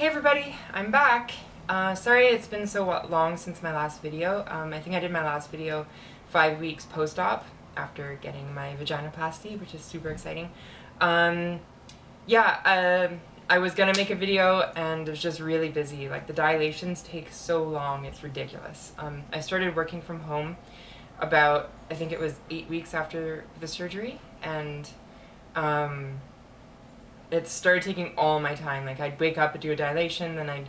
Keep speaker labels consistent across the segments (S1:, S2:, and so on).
S1: Hey everybody, I'm back. Sorry it's been so long since my last video. I think I did my last video 5 weeks post-op after getting my vaginoplasty, which is super exciting. I was gonna make a video and it was just really busy. Like, the dilations take so long, it's ridiculous. I started working from home about, I think it was 8 weeks after the surgery, and it started taking all my time. Like, I'd wake up and do a dilation, then I'd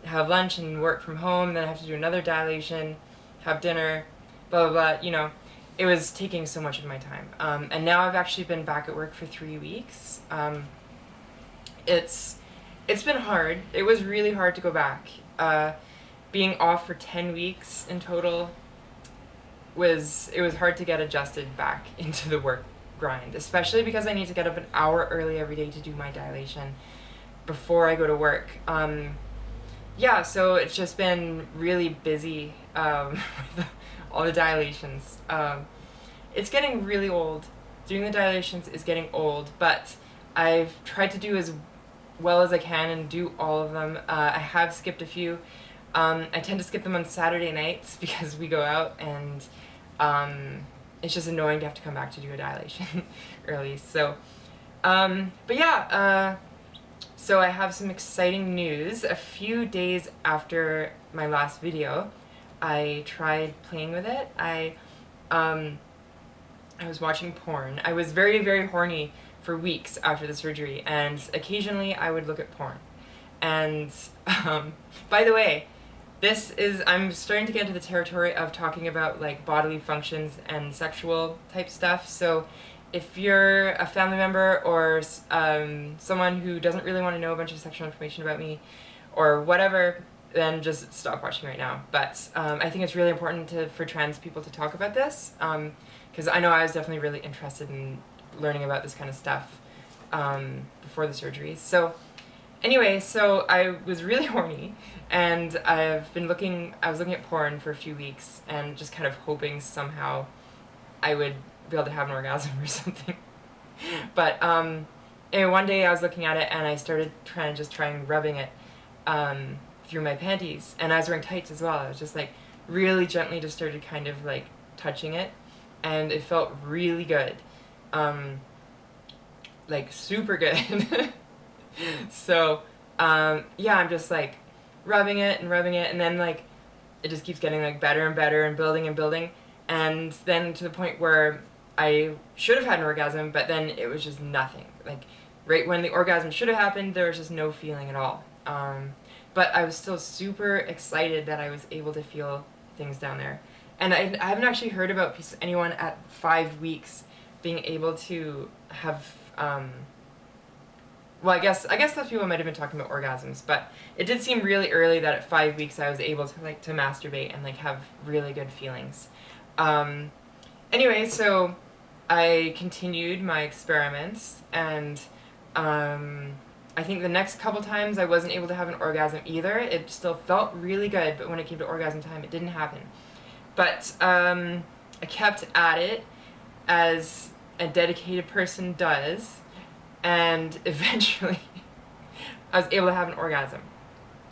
S1: have lunch and work from home, then I have to do another dilation, have dinner, blah, blah, blah, you know. It was taking so much of my time. And now I've actually been back at work for 3 weeks. It's been hard. It was really hard to go back. Being off for 10 weeks in total it was hard to get adjusted back into the work grind, especially because I need to get up an hour early every day to do my dilation before I go to work. So it's just been really busy with all the dilations. It's getting really old. Doing the dilations is getting old, but I've tried to do as well as I can and do all of them. I have skipped a few. I tend to skip them on Saturday nights because we go out, and it's just annoying to have to come back to do a dilation early. So, so I have some exciting news. A few days after my last video, I tried playing with it. I was watching porn. I was very, very horny for weeks after the surgery, and occasionally I would look at porn. And by the way, I'm starting to get into the territory of talking about like bodily functions and sexual type stuff. So if you're a family member or someone who doesn't really want to know a bunch of sexual information about me or whatever, then just stop watching right now. But I think it's really important for trans people to talk about this, because I know I was definitely really interested in learning about this kind of stuff before the surgery. So anyway, so I was really horny, and I was looking at porn for a few weeks and just kind of hoping somehow I would be able to have an orgasm or something. But anyway, one day I was looking at it and I started trying rubbing it through my panties, and I was wearing tights as well. I was just like really gently just started kind of like touching it, and it felt really good, like super good. So I'm just like rubbing it, and then like it just keeps getting like better and better and building, and then to the point where I should have had an orgasm, but then it was just nothing. Like, right when the orgasm should have happened, there was just no feeling at all. But I was still super excited that I was able to feel things down there. And I haven't actually heard about anyone at 5 weeks being able to have well, I guess those people might have been talking about orgasms, but it did seem really early that at 5 weeks I was able to masturbate and like have really good feelings. Anyway, so I continued my experiments, and I think the next couple times I wasn't able to have an orgasm either. It still felt really good, but when it came to orgasm time, it didn't happen. But I kept at it, as a dedicated person does, and eventually I was able to have an orgasm.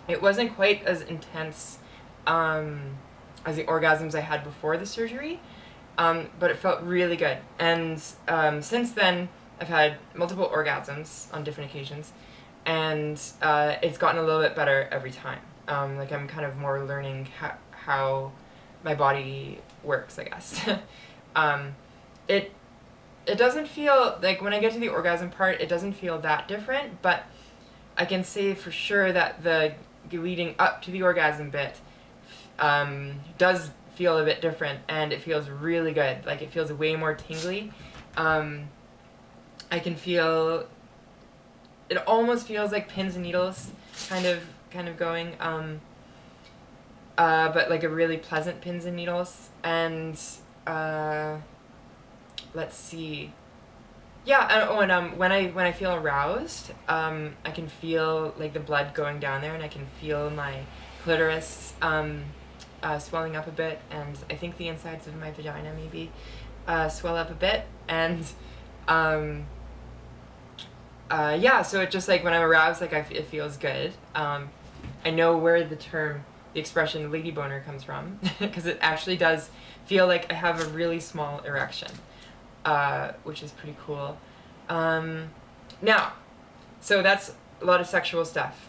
S1: It wasn't quite as intense as the orgasms I had before the surgery, but it felt really good. And since then, I've had multiple orgasms on different occasions, and it's gotten a little bit better every time. Like, I'm kind of more learning how my body works, I guess. It doesn't feel, like, when I get to the orgasm part, it doesn't feel that different, but I can say for sure that the leading up to the orgasm bit does feel a bit different, and it feels really good. Like, it feels way more tingly. I can feel, it almost feels like pins and needles kind of going, but like a really pleasant pins and needles. And let's see. Yeah, and when I feel aroused, I can feel like the blood going down there, and I can feel my clitoris swelling up a bit, and I think the insides of my vagina maybe swell up a bit, and yeah, so it just like when I'm aroused, like it feels good. I know where the expression lady boner comes from because it actually does feel like I have a really small erection, which is pretty cool. Now, so that's a lot of sexual stuff.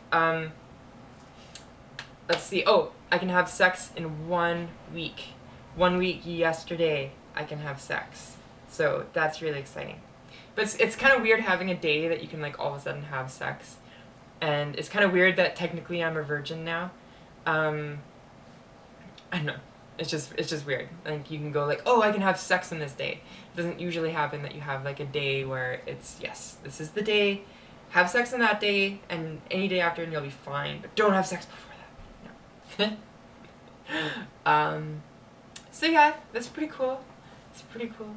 S1: Let's see. Oh, I can have sex in 1 week. 1 week yesterday, I can have sex. So that's really exciting. But it's kind of weird having a day that you can like all of a sudden have sex. And it's kind of weird that technically I'm a virgin now. I don't know. It's just weird. Like you can go like, oh, I can have sex on this day. It doesn't usually happen that you have like a day where it's, yes, this is the day. Have sex on that day, and any day after, and you'll be fine. But don't have sex before that. No. So yeah, that's pretty cool. It's pretty cool.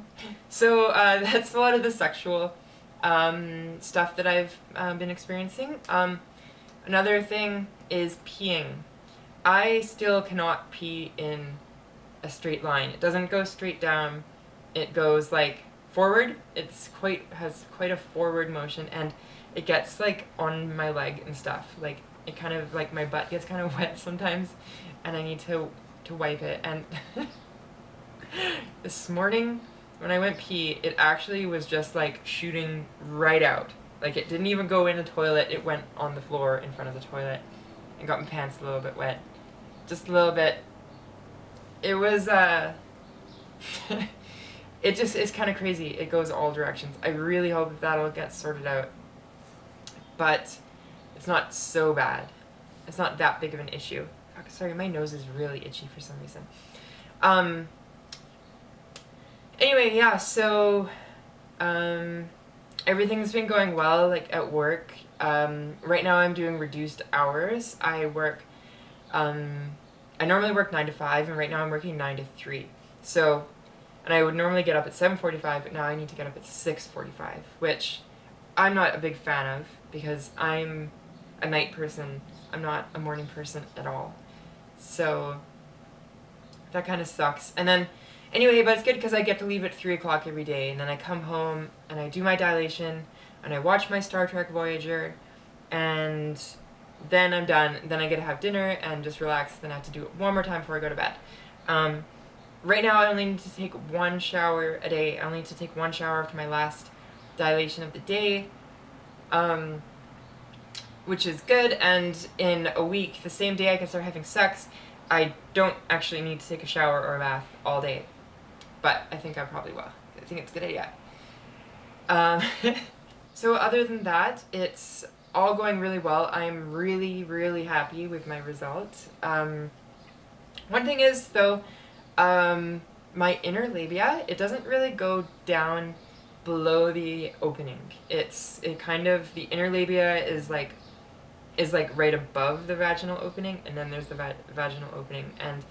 S1: So that's a lot of the sexual stuff that I've been experiencing. Another thing is peeing. I still cannot pee in a straight line. It doesn't go straight down. It goes like forward. Has quite a forward motion, and it gets like on my leg and stuff. Like it kind of like my butt gets kind of wet sometimes, and I need to wipe it. And this morning when I went pee, it actually was just like shooting right out. Like it didn't even go in the toilet. It went on the floor in front of the toilet and got my pants a little bit wet. Just a little bit. It was it's kind of crazy. It goes all directions. I really hope that that'll get sorted out. But it's not so bad. It's not that big of an issue. Sorry, my nose is really itchy for some reason. Anyway, yeah, so everything's been going well, like at work. Right now I'm doing reduced hours. I normally work 9 to 5, and right now I'm working 9 to 3. So, and I would normally get up at 7:45, but now I need to get up at 6:45, which I'm not a big fan of because I'm a night person. I'm not a morning person at all. So that kind of sucks. And then, anyway, but it's good because I get to leave at 3 o'clock every day, and then I come home and I do my dilation and I watch my Star Trek Voyager, and then I'm done. Then I get to have dinner and just relax. Then I have to do it one more time before I go to bed. Right now I only need to take 1 shower a day. I only need to take 1 shower after my last dilation of the day, which is good. And in a week, the same day I can start having sex, I don't actually need to take a shower or a bath all day. But I think I probably will. I think it's a good idea. So other than that, it's all going really well. I'm really, really happy with my results. One thing is, though, my inner labia, it doesn't really go down below the opening. The inner labia is like right above the vaginal opening, and then there's the vaginal opening. And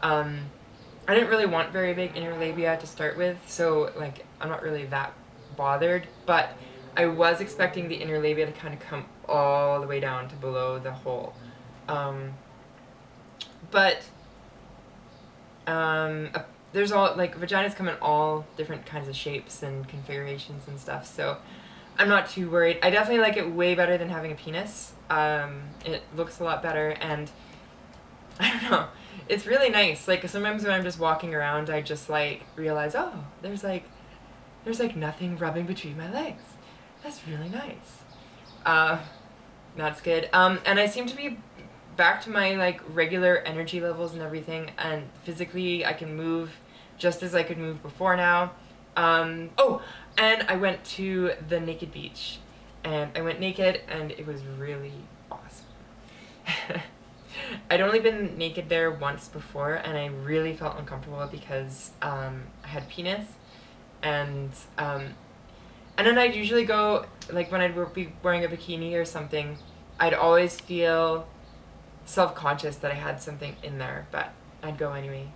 S1: I didn't really want very big inner labia to start with, so like I'm not really that bothered, but I was expecting the inner labia to kind of come all the way down to below the hole. There's all, like, vaginas come in all different kinds of shapes and configurations and stuff, so I'm not too worried. I definitely like it way better than having a penis. It looks a lot better, and I don't know, it's really nice. Like, sometimes when I'm just walking around, I just, like, realize, oh, there's nothing rubbing between my legs. That's really nice. That's good. And I seem to be back to my, like, regular energy levels and everything, and physically I can move just as I could move before now. Oh, and I went to the naked beach, and I went naked, and it was really awesome. I'd only been naked there once before, and I really felt uncomfortable because I had penis, and then I'd usually go, like, when I'd be wearing a bikini or something, I'd always feel self-conscious that I had something in there, but I'd go anyway.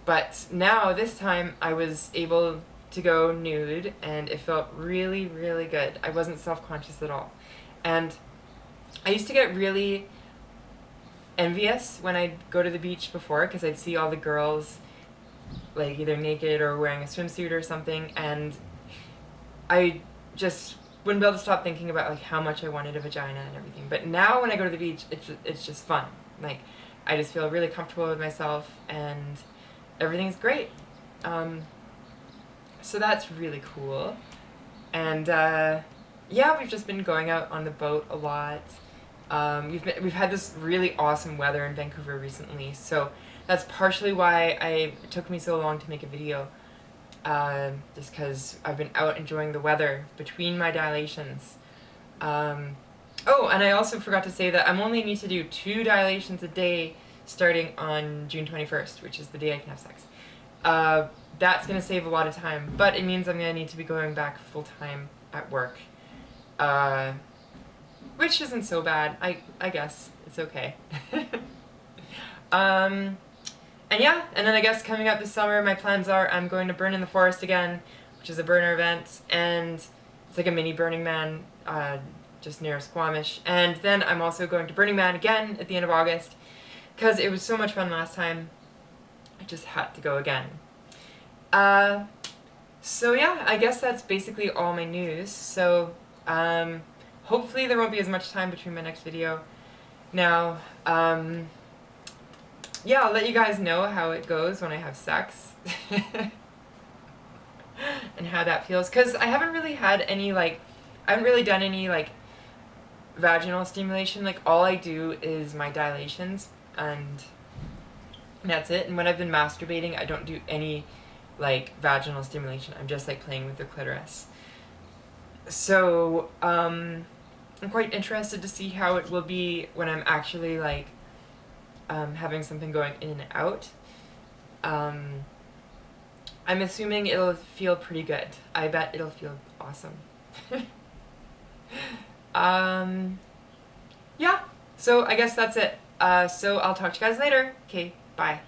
S1: But now, this time, I was able to go nude, and it felt really, really good. I wasn't self-conscious at all. And I used to get really envious when I'd go to the beach before, because I'd see all the girls, like, either naked or wearing a swimsuit or something, and I just wouldn't be able to stop thinking about like how much I wanted a vagina and everything. But now when I go to the beach, it's just fun. Like, I just feel really comfortable with myself and everything's great. So that's really cool. And yeah, we've just been going out on the boat a lot. We've had this really awesome weather in Vancouver recently, so that's partially why it took me so long to make a video. Just because I've been out enjoying the weather between my dilations. Oh, and I also forgot to say that I'm only need to do 2 dilations a day starting on June 21st, which is the day I can have sex. That's going to save a lot of time, but it means I'm going to need to be going back full-time at work. Which isn't so bad. I guess it's okay. And yeah, and then I guess coming up this summer, my plans are I'm going to Burn in the Forest again, which is a burner event, and it's like a mini Burning Man, just near Squamish. And then I'm also going to Burning Man again at the end of August, because it was so much fun last time. I just had to go again. So yeah, I guess that's basically all my news. So, hopefully there won't be as much time between my next video. Now, yeah, I'll let you guys know how it goes when I have sex. And how that feels. Because I haven't really had any, like, I haven't really done any, like, vaginal stimulation. Like, all I do is my dilations, and that's it. And when I've been masturbating, I don't do any, like, vaginal stimulation. I'm just, like, playing with the clitoris. So, I'm quite interested to see how it will be when I'm actually, like, having something going in and out. I'm assuming it'll feel pretty good. I bet it'll feel awesome. Yeah, so I guess that's it. So I'll talk to you guys later. Okay, bye.